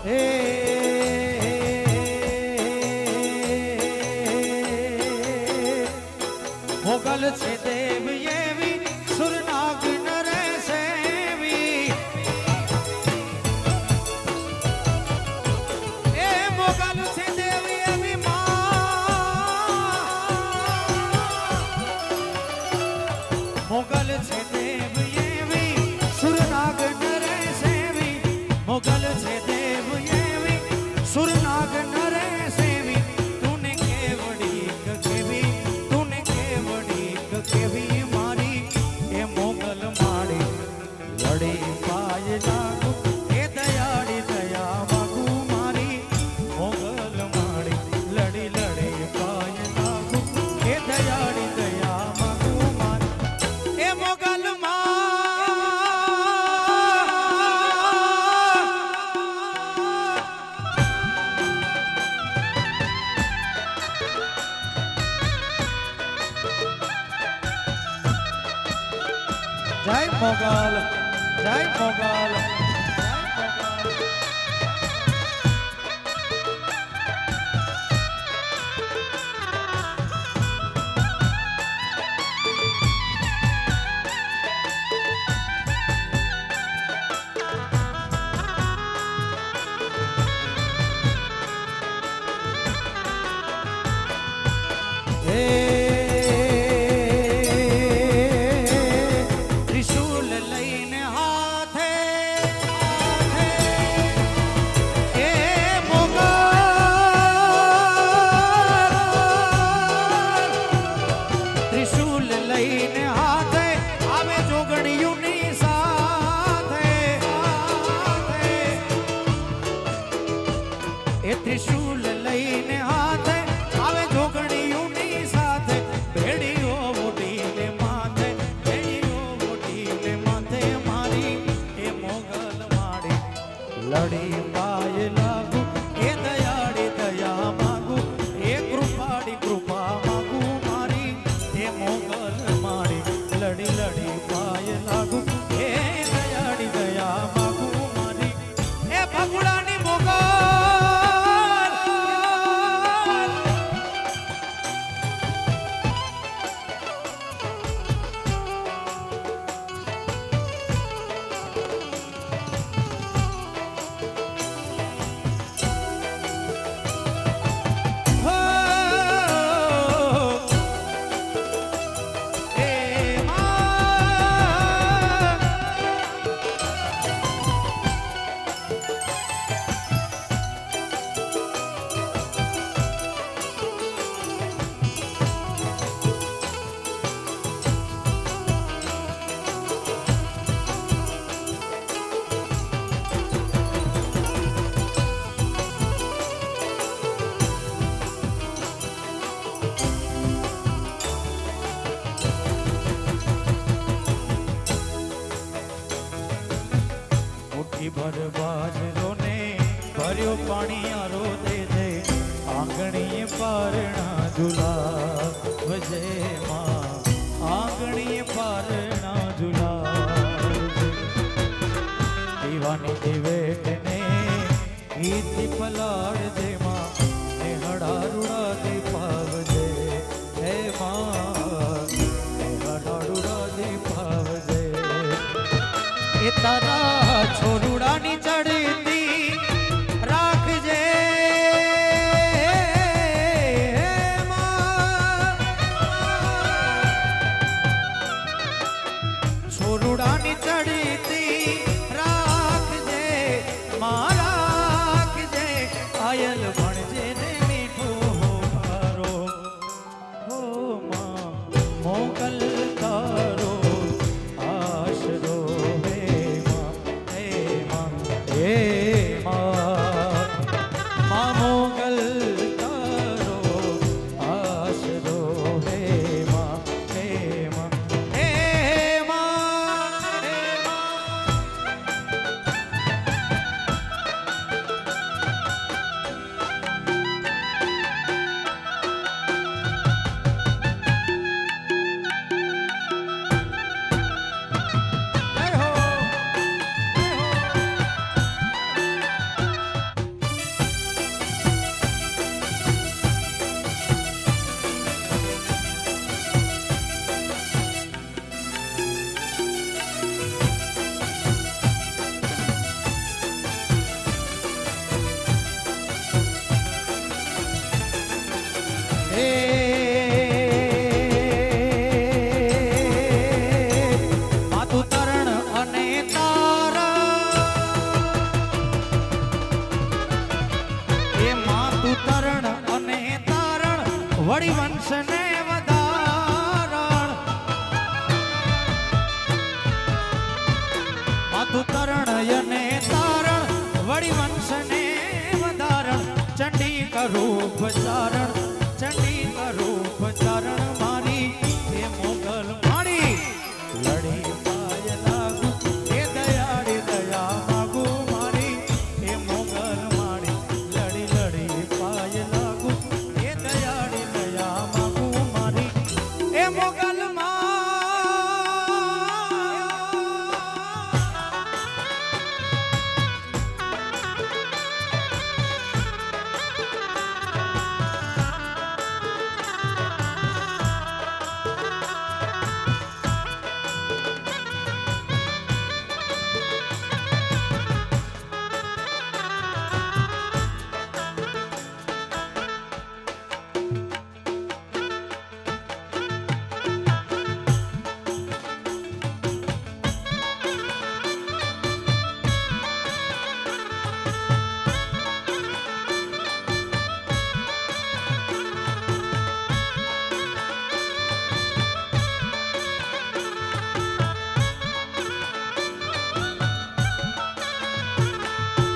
એ મોગલ છે દેવ એવી સુરનાગ નરે સેવી એ મોગલ છે દેવ એવી મોગલ છે દેવ એવી સુરનાગ નરે સેવી મોગલ છે દેવ એવી સુરનાગ નરે સેવી તુને કેવડી કેવી તુને કેવડી કેવી મારી એ મોગલ માડી લડી પાય લાગુ એ દયાળી દયા માગુ મારી મોગલ માડી લડી લડી પાય લાગુ એ દયાળી દયા માગુ મારી એ મોગલ જય મોગલ જય મોગલ ત્રિશુલ લઈને હાથે એ મોગલ ત્રિશુલ લઈને હાથે આવે જોગણીયુની સાથે એ ત્રિશુલ લઈને હાથે આવે જોગણીયુની સાથે ભેડીઓ ઉડીને માથે ભેડીઓ ઉડીને માથે મારી એ મોગલ માડી લડી પાય લાગુ એ દયાળી દયા માગુ એ કૃપાડી કૃપા માગુ મારી એ મોગલ માડી લડી લડી પાય લાગુ એ દયાળી દયા માગુ મારી એ ભગુડાની મોગલ ભર બાજરો ને ભર્યો પાણી આરો દે દે આંગણીએ પારણા ઝુલા વજે માં આંગણીએ પારણા ઝુલા દીવાની દિવેટ ને ગીતી પલાડ દે માં ને હડારુડા દે પાવજે હે માં ને હડારુડા દે પાવજે એ તારા છોરુડાની ચડતી રાખજે છોરુડાની ચડતી રાખજે માં રાખજે આયલ ભણજે ને મીઠો મારો હો માં મોગલ તારો આશરો મોગલ તારો આશરો હે માં હે માં હે માં હે માં વળી વંશને વધારણ માથું તરણ અને તારણ વળી વંશને વધારણ ચંડી કરું પચારણ